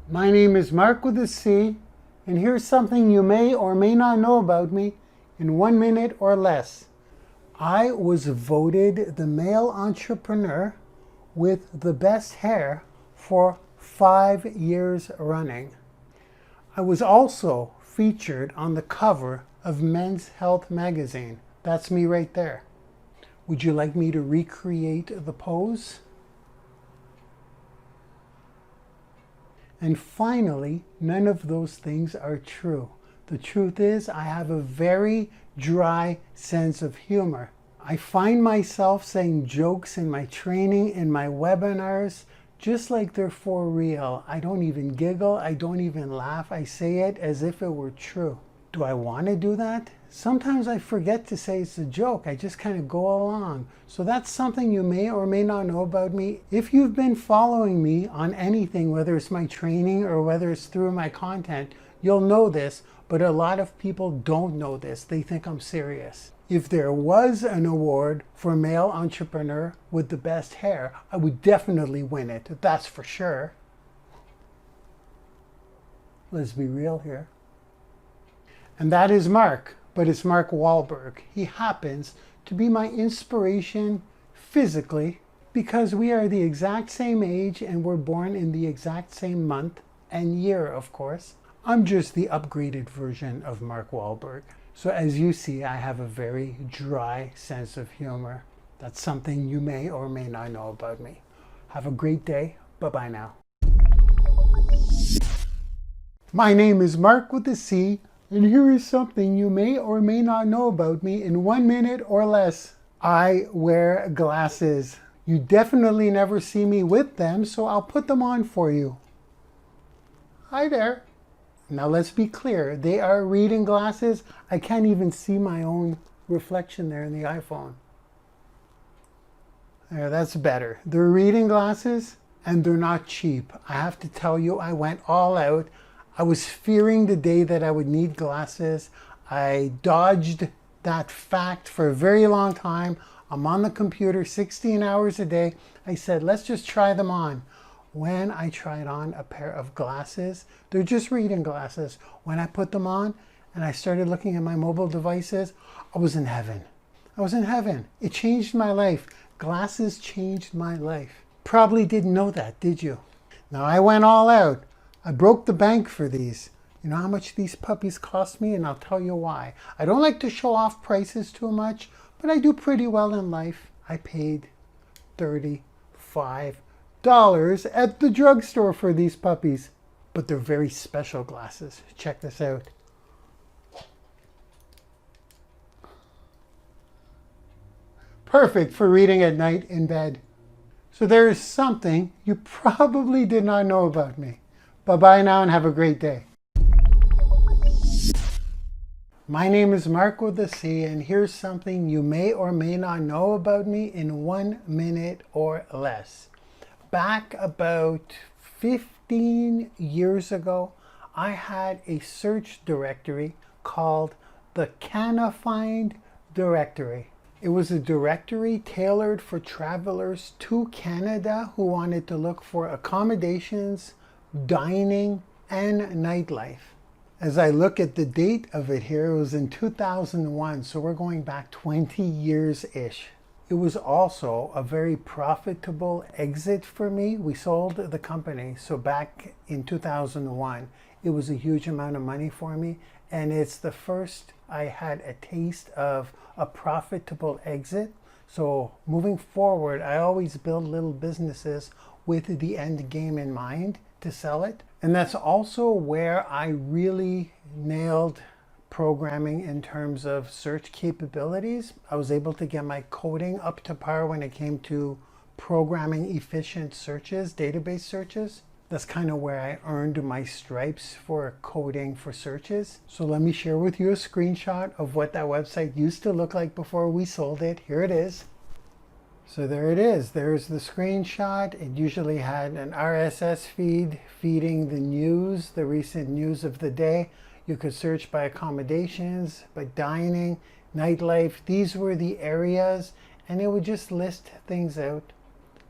My name is Mark with a C, and here's something you may or may not know about me in 1 minute or less. I was voted the male entrepreneur with the best hair for 5 years running. I was also featured on the cover of Men's Health magazine. That's me right there. Would you like me to recreate the pose? And finally, none of those things are true. The truth is, I have a very dry sense of humor. I find myself saying jokes in my training, in my webinars, just like they're for real. I don't even giggle, I don't even laugh. I say it as if it were true. Do I want to do that? Sometimes I forget to say it's a joke. I just kind of go along. So that's something you may or may not know about me. If you've been following me on anything, whether it's my training or whether it's through my content, you'll know this, but a lot of people don't know this. They think I'm serious. If there was an award for male entrepreneur with the best hair, I would definitely win it. That's for sure. Let's be real here. And that is Mark, but it's Mark Wahlberg. He happens to be my inspiration physically because we are the exact same age and we're born in the exact same month and year, of course. I'm just the upgraded version of Mark Wahlberg. So as you see, I have a very dry sense of humor. That's something you may or may not know about me. Have a great day. Bye-bye now. My name is Mark with a C, and here is something you may or may not know about me in 1 minute or less. I wear glasses. You definitely never see me with them, so I'll put them on for you. Hi there. Now let's be clear, they are reading glasses. I can't even see my own reflection there in the iPhone. There, that's better. They're reading glasses and they're not cheap. I have to tell you, I went all out. I was fearing the day that I would need glasses. I dodged that fact for a very long time. I'm on the computer 16 hours a day. I said, let's just try them on. When I tried on a pair of glasses, they're just reading glasses. When I put them on and I started looking at my mobile devices, I was in heaven. I was in heaven. It changed my life. Glasses changed my life. Probably didn't know that, did you? Now I went all out. I broke the bank for these. You know how much these puppies cost me? And I'll tell you why. I don't like to show off prices too much, but I do pretty well in life. I paid $35 at the drugstore for these puppies. But they're very special glasses. Check this out. Perfect for reading at night in bed. So there is something you probably did not know about me. Bye-bye now and have a great day. My name is Mark with a C, and here's something you may or may not know about me in 1 minute or less. Back about 15 years ago, I had a search directory called the Canafind directory. It was a directory tailored for travelers to Canada who wanted to look for accommodations, dining, and nightlife. As I look at the date of it here, it was in 2001, so we're going back 20 years-ish. It was also a very profitable exit for me. We sold the company, so back in 2001, it was a huge amount of money for me, and it's the first I had a taste of a profitable exit. So moving forward, I always build little businesses with the end game in mind to sell it. And that's also where I really nailed programming in terms of search capabilities. I was able to get my coding up to par when it came to programming efficient searches, database searches. That's kind of where I earned my stripes for coding for searches. So let me share with you a screenshot of what that website used to look like before we sold it. Here it is. So there it is. There's the screenshot. It usually had an RSS feed feeding the news, the recent news of the day. You could search by accommodations, by dining, nightlife. These were the areas, and it would just list things out.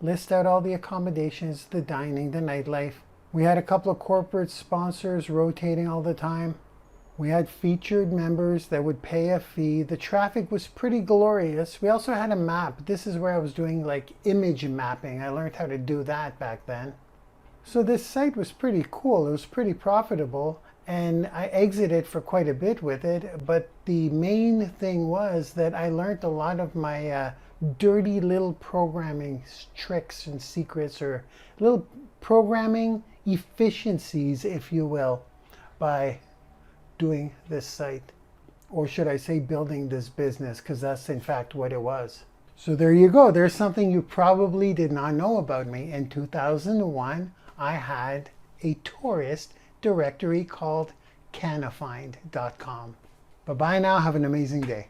List out all the accommodations, the dining, the nightlife. We had a couple of corporate sponsors rotating all the time. We had featured members that would pay a fee. The traffic was pretty glorious. We also had a map. This is where I was doing like image mapping. I learned how to do that back then. So this site was pretty cool. It was pretty profitable, and I exited for quite a bit with it. But the main thing was that I learned a lot of my dirty little programming tricks and secrets, or little programming efficiencies, if you will, by doing this site, or should I say building this business, because that's in fact what it was. So there you go. There's something you probably did not know about me. In 2001, I had a tourist directory called Canafind.com. Bye-bye now. Have an amazing day.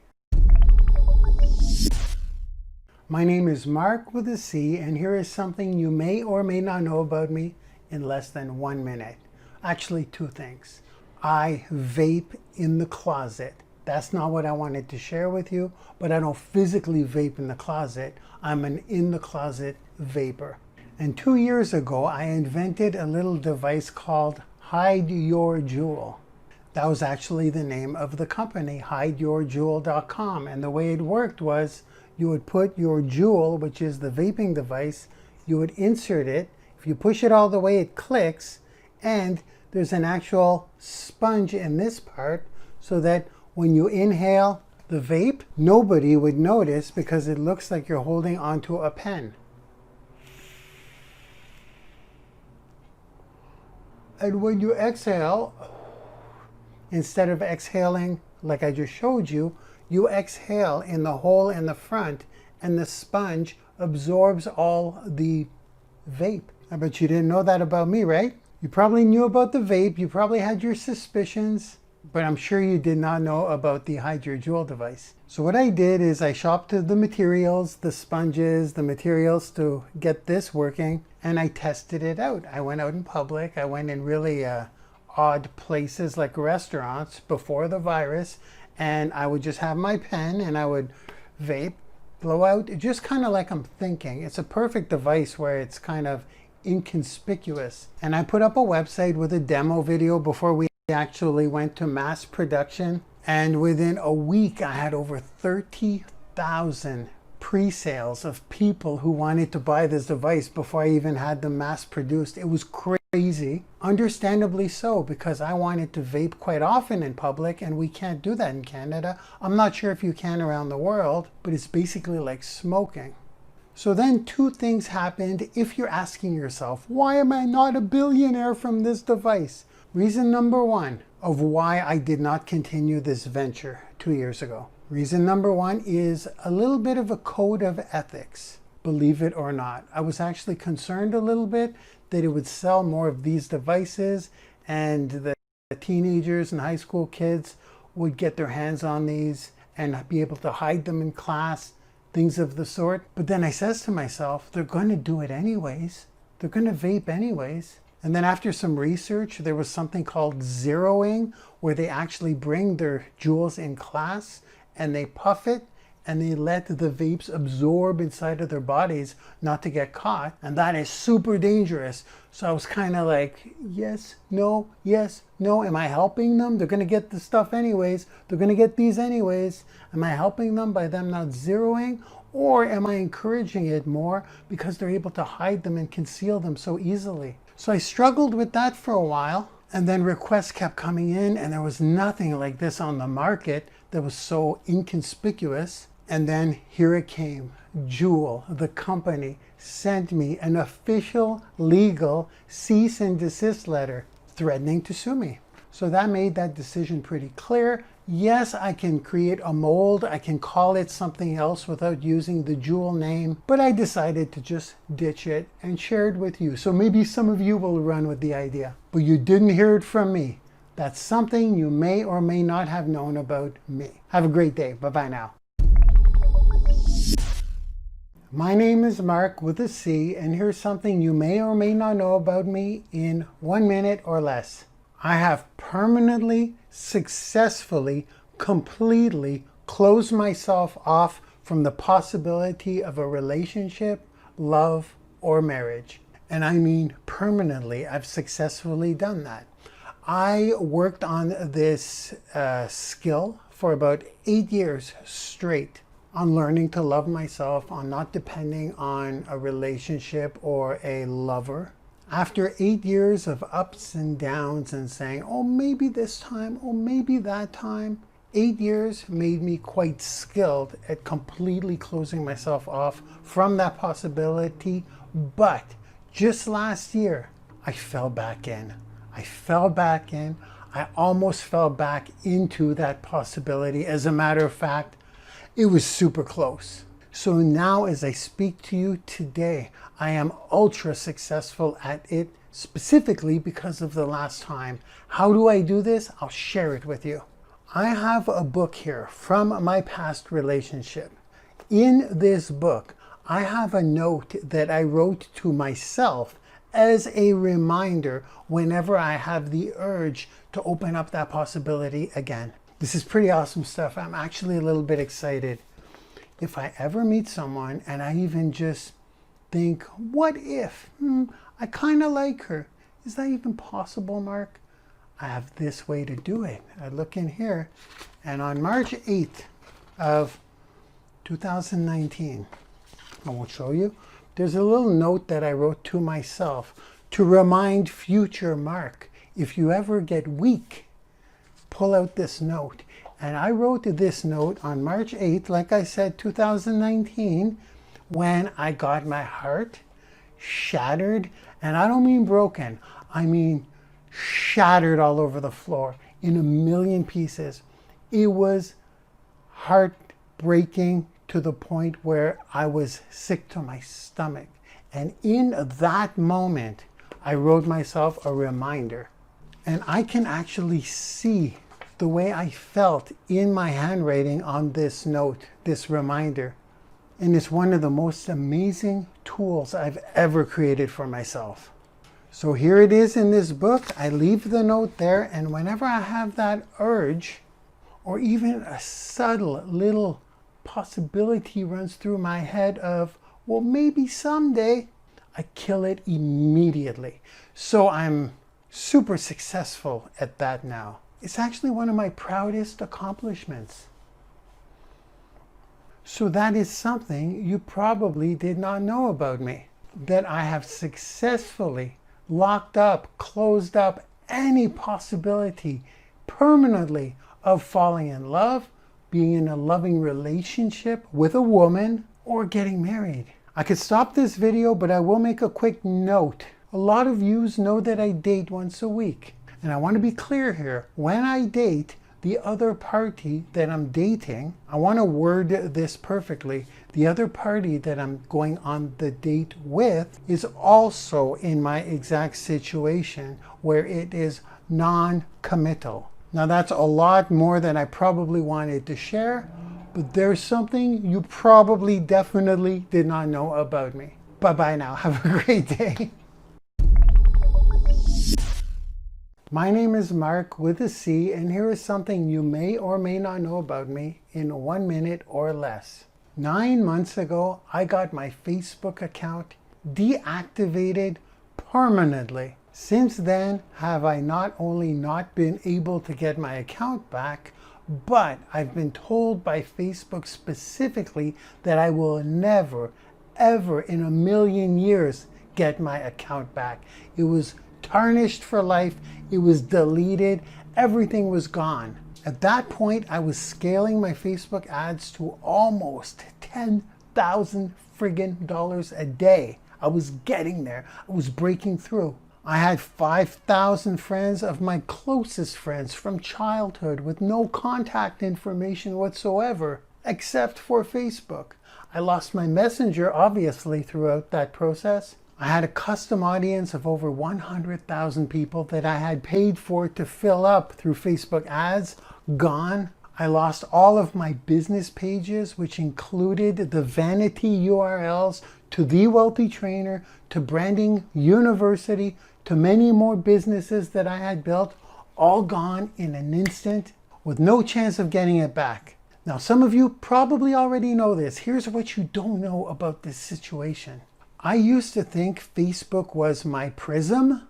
My name is Mark with a C, and here is something you may or may not know about me in less than 1 minute. Actually, 2 things. I vape in the closet. That's not what I wanted to share with you, but I don't physically vape in the closet. I'm an in the closet vapor. And 2 years ago, I invented a little device called Hide Your Jewel. That was actually the name of the company, hideyourjewel.com. And the way it worked was you would put your jewel, which is the vaping device, you would insert it. If you push it all the way, it clicks, and there's an actual sponge in this part so that when you inhale the vape, nobody would notice because it looks like you're holding onto a pen. And when you exhale, instead of exhaling like I just showed you, you exhale in the hole in the front, and the sponge absorbs all the vape. I bet you didn't know that about me, right? You probably knew about the vape, you probably had your suspicions, but I'm sure you did not know about the Hide Your Jewel device. So what I did is I shopped the materials, the sponges, the materials to get this working, and I tested it out. I went out in public, I went in really odd places like restaurants before the virus, and I would just have my pen and I would vape, blow out, just kind of like I'm thinking. It's a perfect device where it's kind of inconspicuous. And I put up a website with a demo video before we actually went to mass production, and within a week I had over 30,000 pre-sales of people who wanted to buy this device before I even had them mass produced. It was crazy, understandably so, because I wanted to vape quite often in public, and we can't do that in Canada. I'm not sure if you can around the world, but it's basically like smoking. So then 2 things happened if you're asking yourself, why am I not a billionaire from this device? Reason number 1 of why I did not continue this venture 2 years ago. Reason number 1 is a little bit of a code of ethics, believe it or not. I was actually concerned a little bit that it would sell more of these devices, and the teenagers and high school kids would get their hands on these and be able to hide them in class, things of the sort. But then I says to myself, they're going to do it anyways. They're going to vape anyways. And then after some research, there was something called zeroing, where they actually bring their jewels in class and they puff it and they let the vapes absorb inside of their bodies not to get caught. And that is super dangerous. So I was kind of like, yes, no. Am I helping them? They're going to get the stuff anyways. They're going to get these anyways. Am I helping them by them not zeroing? Or am I encouraging it more because they're able to hide them and conceal them so easily? So I struggled with that for a while, and then requests kept coming in, and there was nothing like this on the market that was so inconspicuous. And then here it came. Juul, the company, sent me an official legal cease and desist letter threatening to sue me. So that made that decision pretty clear. Yes, I can create a mold, I can call it something else without using the Juul name, but I decided to just ditch it and share it with you. So maybe some of you will run with the idea, but you didn't hear it from me. That's something you may or may not have known about me. Have a great day. Bye-bye now. My name is Mark with a C, and here's something you may or may not know about me in 1 minute or less. I have permanently, successfully, completely closed myself off from the possibility of a relationship, love, or marriage. And I mean permanently. I've successfully done that. I worked on this skill for about 8 years straight, on learning to love myself, on not depending on a relationship or a lover. After 8 years of ups and downs and saying, oh, maybe this time, oh, maybe that time, 8 years made me quite skilled at completely closing myself off from that possibility. But just last year, I fell back in. I almost fell back into that possibility. As a matter of fact, it was super close. So now as I speak to you today, I am ultra successful at it, specifically because of the last time. How do I do this? I'll share it with you. I have a book here from my past relationship. In this book, I have a note that I wrote to myself as a reminder whenever I have the urge to open up that possibility again. This is pretty awesome stuff. I'm actually a little bit excited. If I ever meet someone and I even just think, what if? I kind of like her. Is that even possible, Mark? I have this way to do it. I look in here, and on March 8th of 2019, I won't show you, there's a little note that I wrote to myself to remind future Mark, if you ever get weak, pull out this note. And I wrote this note on March 8th, like I said, 2019, when I got my heart shattered. And I don't mean broken, I mean shattered all over the floor in a million pieces. It was heartbreaking to the point where I was sick to my stomach. And in that moment, I wrote myself a reminder. And I can actually see the way I felt in my handwriting on this note, this reminder. And it's one of the most amazing tools I've ever created for myself. So here it is in this book. I leave the note there, and whenever I have that urge, or even a subtle little possibility runs through my head of, well, maybe someday, I kill it immediately. So I'm super successful at that now. It's actually one of my proudest accomplishments. So that is something you probably did not know about me, that I have successfully locked up, closed up any possibility permanently of falling in love, being in a loving relationship with a woman, or getting married. I could stop this video, but I will make a quick note. A lot of yous know that I date once a week. And I want to be clear here. When I date, the other party that I'm dating, I want to word this perfectly. The other party that I'm going on the date with is also in my exact situation where it is non-committal. Now that's a lot more than I probably wanted to share, but there's something you probably definitely did not know about me. Bye-bye now. Have a great day. My name is Mark with a C, and here is something you may or may not know about me in 1 minute or less. 9 months ago, I got my Facebook account deactivated permanently. Since then, have I not only not been able to get my account back, but I've been told by Facebook specifically that I will never, ever in a million years get my account back. It was tarnished for life. It was deleted. Everything was gone. At that point, I was scaling my Facebook ads to almost $10,000 friggin' dollars a day. I was getting there. I was breaking through. I had 5,000 friends of my closest friends from childhood with no contact information whatsoever, except for Facebook. I lost my messenger, obviously, throughout that process. I had a custom audience of over 100,000 people that I had paid for to fill up through Facebook ads, gone. I lost all of my business pages, which included the vanity URLs to The Wealthy Trainer, to Branding YOUniversity, to many more businesses that I had built, all gone in an instant with no chance of getting it back. Now, some of you probably already know this. Here's what you don't know about this situation. I used to think Facebook was my prism,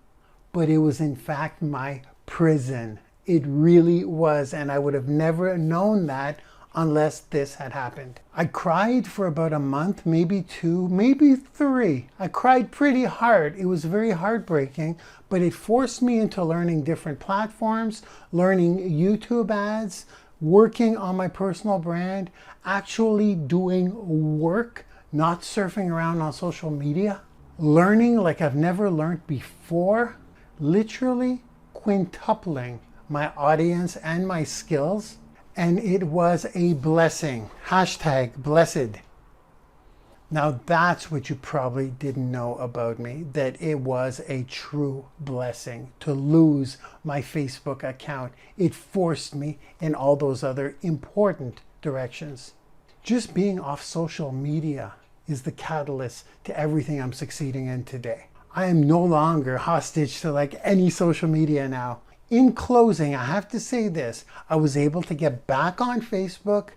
but it was in fact my prison. It really was, and I would have never known that unless this had happened. I cried for about a month, maybe 2, maybe 3. I cried pretty hard. It was very heartbreaking, but it forced me into learning different platforms, learning YouTube ads, working on my personal brand, actually doing work, not surfing around on social media, learning like I've never learned before, literally quintupling my audience and my skills. And it was a blessing. Hashtag blessed. Now that's what you probably didn't know about me, that it was a true blessing to lose my Facebook account. It forced me in all those other important directions. Just being off social media is the catalyst to everything I'm succeeding in today. I am no longer hostage to like any social media now. In closing, I have to say this. I was able to get back on Facebook.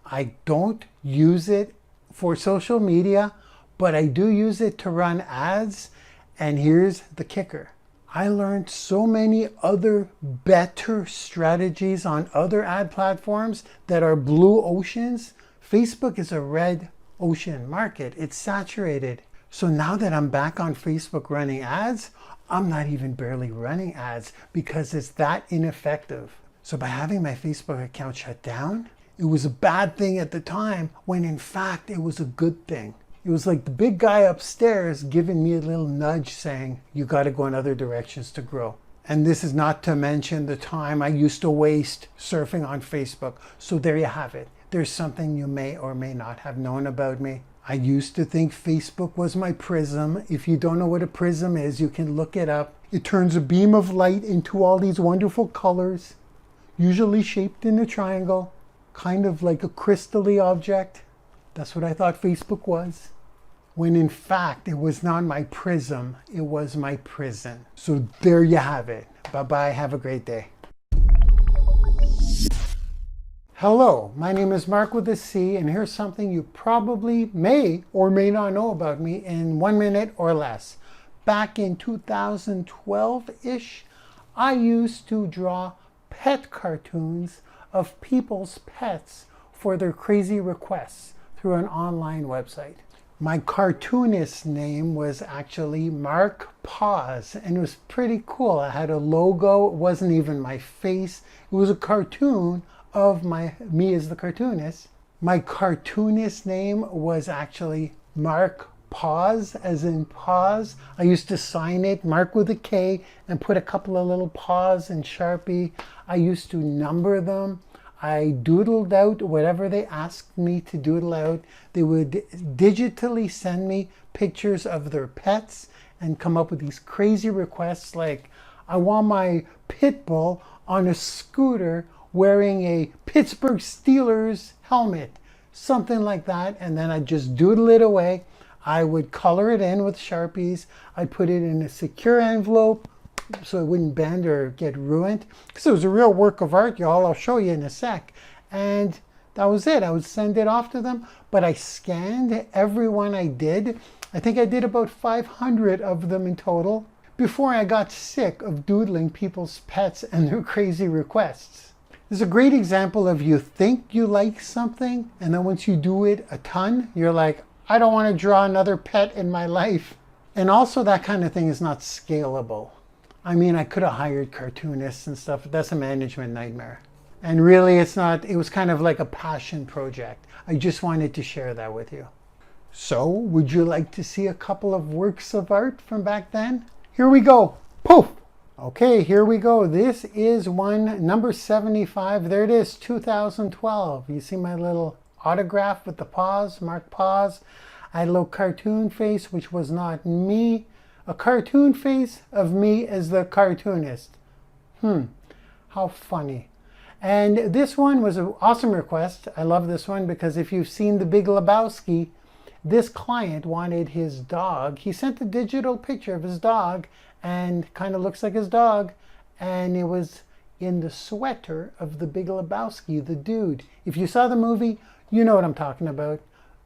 I don't use it for social media, but I do use it to run ads. And here's the kicker. I learned so many other better strategies on other ad platforms that are blue oceans. Facebook is a red ocean market. It's saturated. So now that I'm back on Facebook running ads, I'm not even barely running ads because it's that ineffective. So by having my Facebook account shut down, it was a bad thing at the time when in fact it was a good thing. It was like the big guy upstairs giving me a little nudge saying, you got to go in other directions to grow. And this is not to mention the time I used to waste surfing on Facebook. So there you have it. There's something you may or may not have known about me. I used to think Facebook was my prism. If you don't know what a prism is, you can look it up. It turns a beam of light into all these wonderful colors, usually shaped in a triangle, kind of like a crystal-y object. That's what I thought Facebook was. When in fact, it was not my prism, it was my prison. So there you have it. Bye-bye, have a great day. Hello, my name is Marc with a C, and here's something you probably may or may not know about me in 1 minute or less. Back in 2012-ish, I used to draw pet cartoons of people's pets for their crazy requests through an online website. My cartoonist name was actually Marc Paws, and it was pretty cool. I had a logo. It wasn't even my face. It was a cartoon of me as the cartoonist. My cartoonist name was actually Marc Paws, as in paws. I used to sign it Marc with a K and put a couple of little paws in Sharpie. I used to number them. I doodled out whatever they asked me to doodle out. They would digitally send me pictures of their pets and come up with these crazy requests like, I want my pit bull on a scooter wearing a Pittsburgh Steelers helmet, something like that. And then I'd just doodle it away. I would color it in with Sharpies. I'd put it in a secure envelope so it wouldn't bend or get ruined. Because it was a real work of art, y'all. I'll show you in a sec. And that was it. I would send it off to them. But I scanned every one I did. I think I did about 500 of them in total before I got sick of doodling people's pets and their crazy requests. This is a great example of you think you like something, and then once you do it a ton, you're like, I don't want to draw another pet in my life. And also that kind of thing is not scalable. I mean, I could have hired cartoonists and stuff, but that's a management nightmare. And really it's not, it was kind of like a passion project. I just wanted to share that with you. So, would you like to see a couple of works of art from back then? Here we go. Poof! Okay, here we go. This is one, number 75. There it is, 2012. You see my little autograph with the paws, Marc Paws. I had a little cartoon face, which was not me. A cartoon face of me as the cartoonist. How funny. And this one was an awesome request. I love this one because if you've seen The Big Lebowski, this client wanted his dog. He sent a digital picture of his dog and kind of looks like his dog, and it was in the sweater of The Big Lebowski, the dude. If you saw the movie, you know what I'm talking about.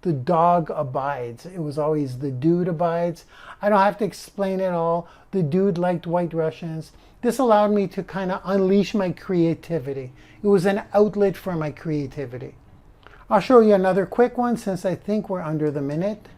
the dog abides. It was always the dude abides. I don't have to explain it all. The dude liked White Russians. This allowed me to kind of unleash my creativity. It was an outlet for my creativity. I'll show you another quick one since I think we're under the minute.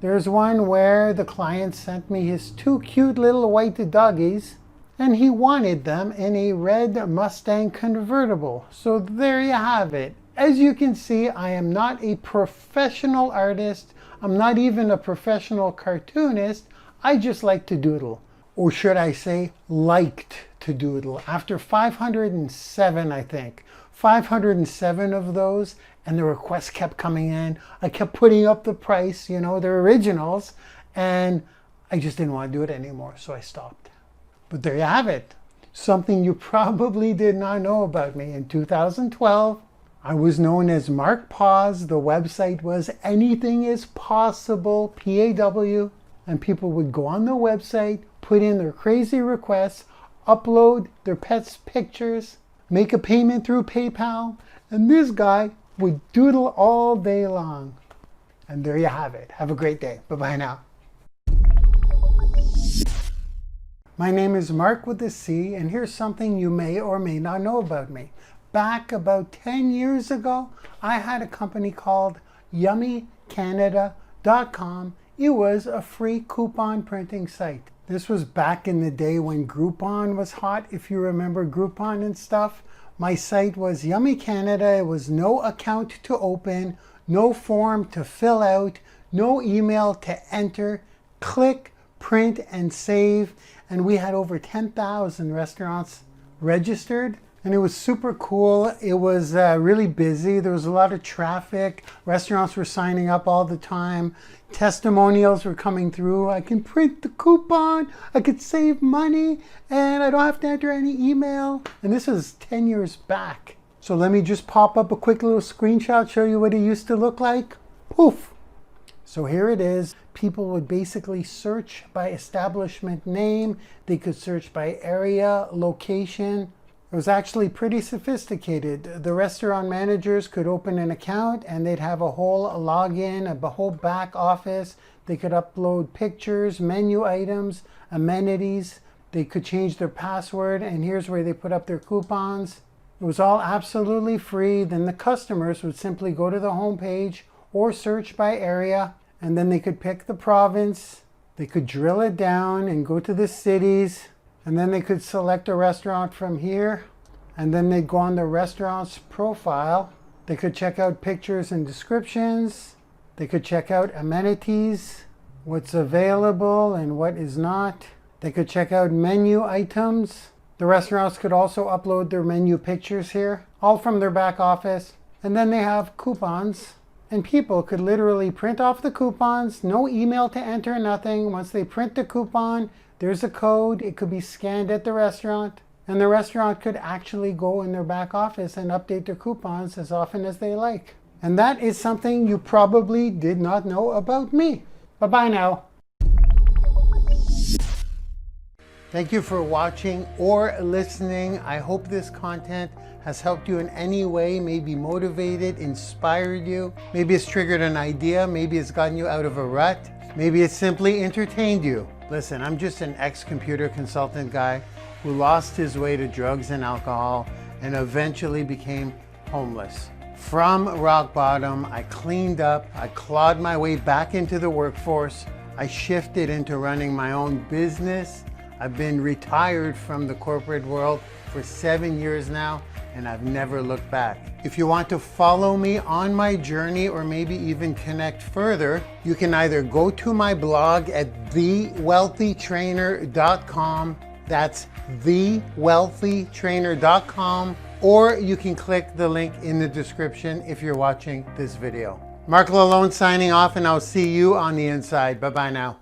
There's one where the client sent me his 2 cute little white doggies, and he wanted them in a red Mustang convertible. So there you have it. As you can see, I am not a professional artist. I'm not even a professional cartoonist. I just like to doodle. Or should I say, liked to doodle. After 507, I think. 507 of those, and the requests kept coming in. I kept putting up the price, you know, they're originals, and I just didn't want to do it anymore, so I stopped. But there you have it. Something you probably did not know about me. In 2012, I was known as Marc Paws. The website was Anything Is Possible, PAW, and people would go on the website, put in their crazy requests, upload their pets' pictures, make a payment through PayPal, and this guy would doodle all day long. And there you have it. Have a great day. Bye-bye now. My name is Marc with a C, and here's something you may or may not know about me. Back about 10 years ago, I had a company called yummycanada.com. It was a free coupon printing site. This was back in the day when Groupon was hot, if you remember Groupon and stuff. My site was Yummy Canada. It was no account to open, no form to fill out, no email to enter. Click, print, and save. And we had over 10,000 restaurants registered. And it was super cool. It was really busy. There was a lot of traffic. Restaurants were signing up all the time. Testimonials were coming through. I can print the coupon. I could save money. And I don't have to enter any email. And this is 10 years back. So let me just pop up a quick little screenshot, show you what it used to look like. Poof. So here it is. People would basically search by establishment name. They could search by area, location. It was actually pretty sophisticated. The restaurant managers could open an account and they'd have a whole login, a whole back office. They could upload pictures, menu items, amenities. They could change their password, and here's where they put up their coupons. It was all absolutely free. Then the customers would simply go to the homepage or search by area, and then they could pick the province. They could drill it down and go to the cities. And then they could select a restaurant from here, and then they'd go on the restaurant's profile. They could check out pictures and descriptions. They could check out amenities, what's available and what is not. They could check out menu items. The restaurants could also upload their menu pictures here, all from their back office. And then they have coupons, and people could literally print off the coupons, no email to enter, nothing. Once they print the coupon, there's a code. It could be scanned at the restaurant, and the restaurant could actually go in their back office and update their coupons as often as they like. And that is something you probably did not know about me. Bye-bye now. Thank you for watching or listening. I hope this content has helped you in any way, maybe motivated, inspired you. Maybe it's triggered an idea. Maybe it's gotten you out of a rut. Maybe it simply entertained you. Listen, I'm just an ex-computer consultant guy who lost his way to drugs and alcohol and eventually became homeless. From rock bottom, I cleaned up, I clawed my way back into the workforce. I shifted into running my own business. I've been retired from the corporate world for 7 years now, and I've never looked back. If you want to follow me on my journey or maybe even connect further, you can either go to my blog at thewealthytrainer.com. That's thewealthytrainer.com, or you can click the link in the description if you're watching this video. Marc Lalonde signing off, and I'll see you on the inside. Bye-bye now.